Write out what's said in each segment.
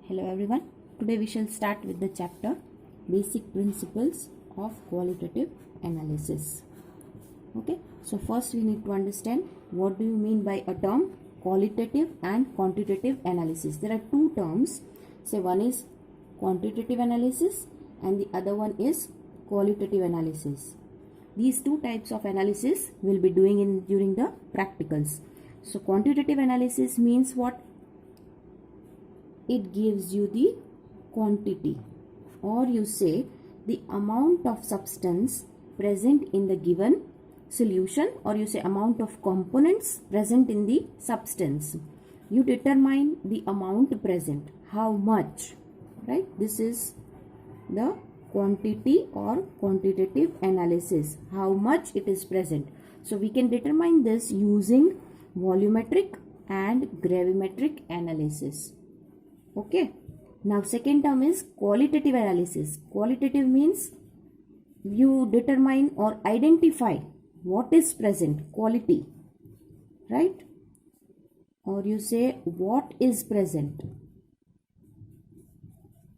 Hello everyone. Today we shall start with the chapter Basic Principles of Qualitative Analysis. Okay, so first we need to understand what do you mean by a term qualitative and quantitative analysis. There are two terms. Say one is quantitative analysis and the other one is qualitative analysis. These two types of analysis we'll be doing during the practicals. So quantitative analysis means what? It gives you the quantity, or you say the amount of substance present in the given solution, or you say amount of components present in the substance. You determine the amount present, how much, right? This is the quantity or quantitative analysis, how much it is present. So we can determine this using volumetric and gravimetric analysis. Okay, now second term is qualitative analysis. Qualitative means you determine or identify what is present, quality, right? Or you say what is present.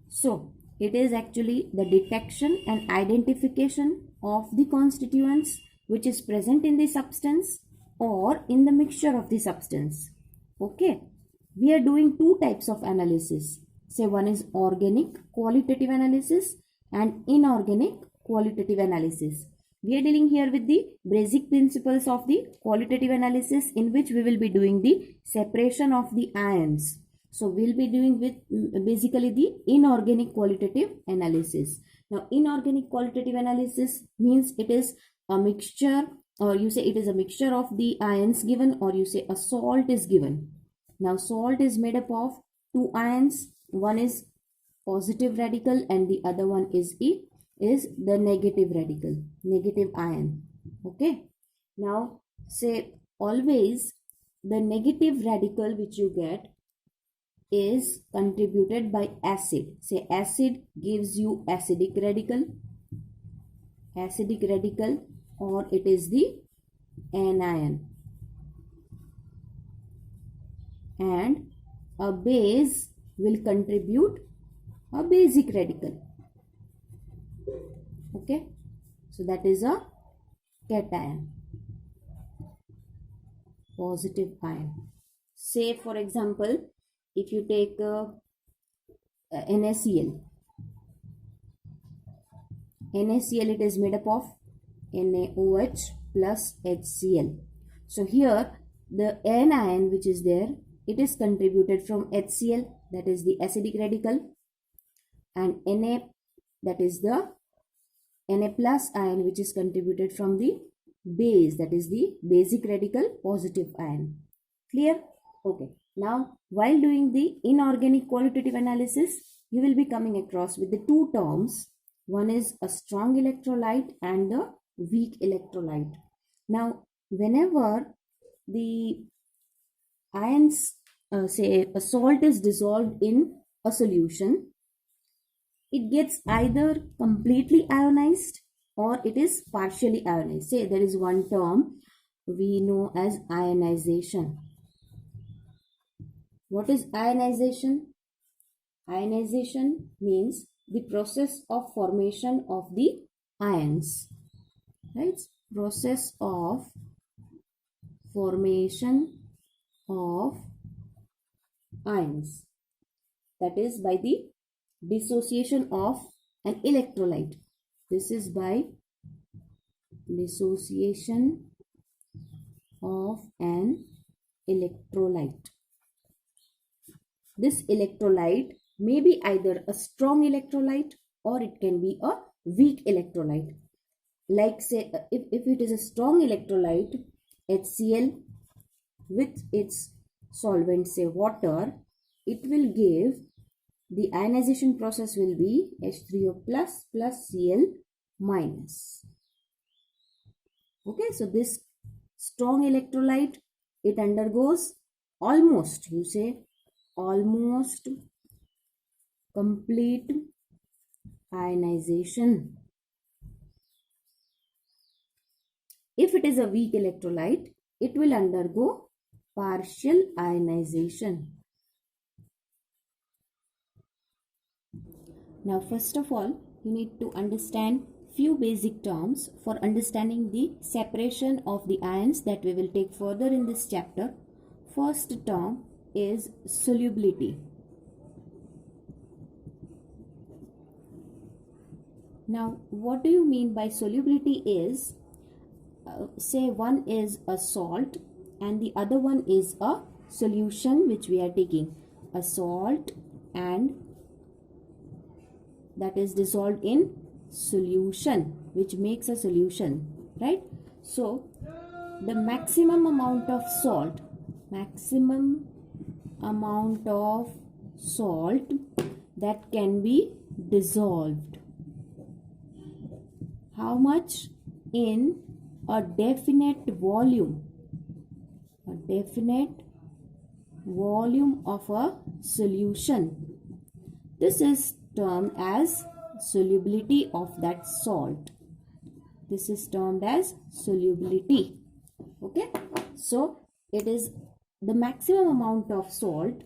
So it is actually the detection and identification of the constituents which is present in the substance or in the mixture of the substance. Okay. We are doing two types of analysis. Say one is organic qualitative analysis and inorganic qualitative analysis. We are dealing here with the basic principles of the qualitative analysis, in which we will be doing the separation of the ions. So we'll be doing with basically the inorganic qualitative analysis. Now inorganic qualitative analysis means it is a mixture, or you say it is a mixture of the ions given, or you say a salt is given. Now salt is made up of two ions. One is positive radical and the other one is the negative radical, negative ion. Okay. Now say always the negative radical which you get is contributed by acid. Say acid gives you acidic radical, or it is the anion. And a base will contribute a basic radical. Okay, so that is a cation, positive ion. Say for example, if you take NaCl, it is made up of NaOH plus HCl. So here the anion which is there, it is contributed from HCl, that is the acidic radical, and Na, that is the Na plus ion, which is contributed from the base, that is the basic radical, positive ion. Clear? Okay. Now while doing the inorganic qualitative analysis, you will be coming across with the two terms. One is a strong electrolyte and the weak electrolyte. Now whenever the ions, say a salt is dissolved in a solution, it gets either completely ionized or it is partially ionized. Say there is one term we know as ionization. What is ionization? Ionization means the process of formation of the ions, right? Process of formation of ions, that is by the dissociation of an electrolyte. This is by dissociation of an electrolyte. This electrolyte may be either a strong electrolyte or it can be a weak electrolyte. Like say if it is a strong electrolyte, HCl with its solvent, say water, it will give the ionization process will be H3O plus Cl minus. Okay, so this strong electrolyte, it undergoes almost, you say almost complete ionization. If it is a weak electrolyte, it will undergo partial ionization. Now first of all, you need to understand few basic terms for understanding the separation of the ions that we will take further in this chapter. First term is solubility. Now what do you mean by solubility is, say one is a salt and the other one is a solution which we are taking, a salt and that is dissolved in solution, which makes a solution, right? So the maximum amount of salt that can be dissolved, how much? In a definite volume of a solution. This is termed as solubility of that salt. This is termed as solubility. Okay, so it is the maximum amount of salt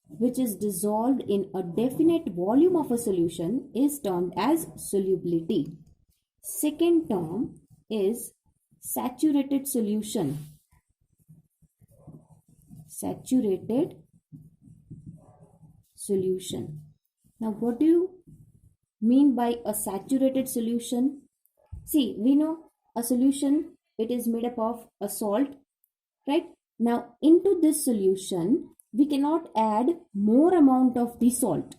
which is dissolved in a definite volume of a solution is termed as solubility. Second term is saturated solution. Saturated solution. Now what do you mean by a saturated solution? See, we know a solution, it is made up of a salt, right? Now into this solution we cannot add more amount of the salt.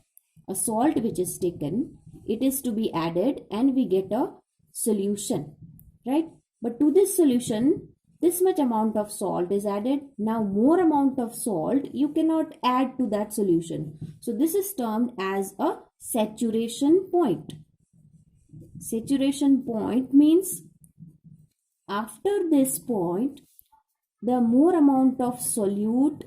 A salt which is taken, it is to be added and we get a solution, right? But to this solution, this much amount of salt is added. Now more amount of salt you cannot add to that solution. So this is termed as a saturation point. Saturation point means after this point, the more amount of solute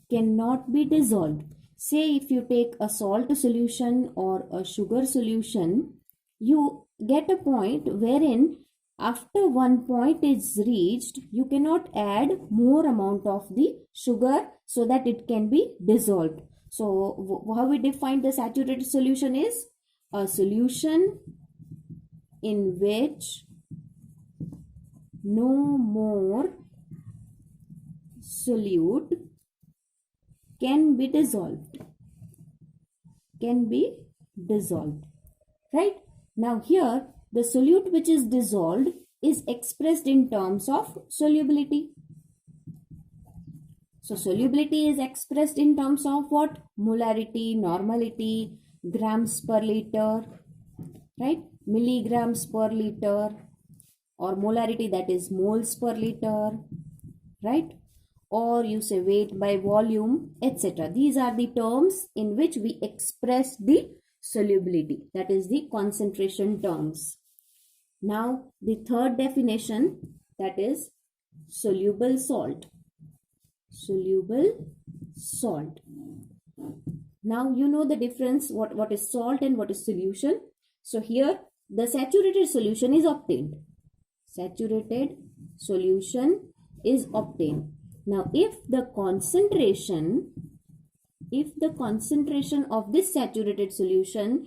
cannot be dissolved. Say if you take a salt solution or a sugar solution, you get a point wherein after one point is reached, you cannot add more amount of the sugar so that it can be dissolved. So how we define the saturated solution is a solution in which no more solute can be dissolved. Right? Now here the solute which is dissolved is expressed in terms of solubility. So solubility is expressed in terms of what? Molarity, normality, grams per liter, right? Milligrams per liter, or molarity, that is moles per liter, right? Or you say weight by volume, etc. These are the terms in which we express the solubility, that is the concentration terms. Now the third definition, that is soluble salt. Soluble salt. Now you know the difference, what is salt and what is solution. So here the saturated solution is obtained. Saturated solution is obtained. Now if the concentration of this saturated solution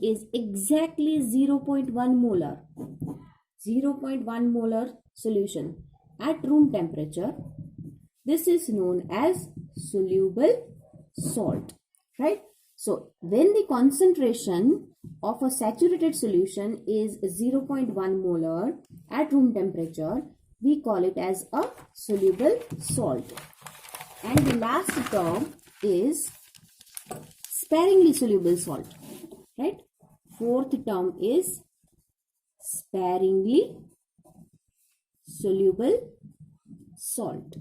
is exactly 0.1 molar, 0.1 molar solution at room temperature, this is known as soluble salt, right? So when the concentration of a saturated solution is 0.1 molar at room temperature, we call it as a soluble salt. And the last term is sparingly soluble salt, right? Fourth term is sparingly soluble salt.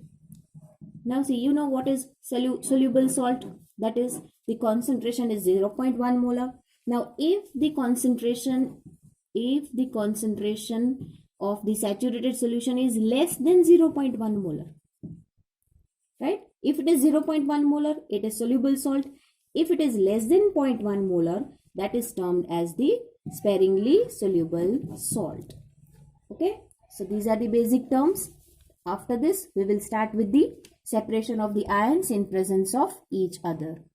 Now see, you know what is soluble salt? That is, the concentration is 0.1 molar. Now if the concentration of the saturated solution is less than 0.1 molar, right? If it is 0.1 molar, it is soluble salt. If it is less than 0.1 molar, that is termed as the sparingly soluble salt. Okay, so these are the basic terms. After this, we will start with the separation of the ions in presence of each other.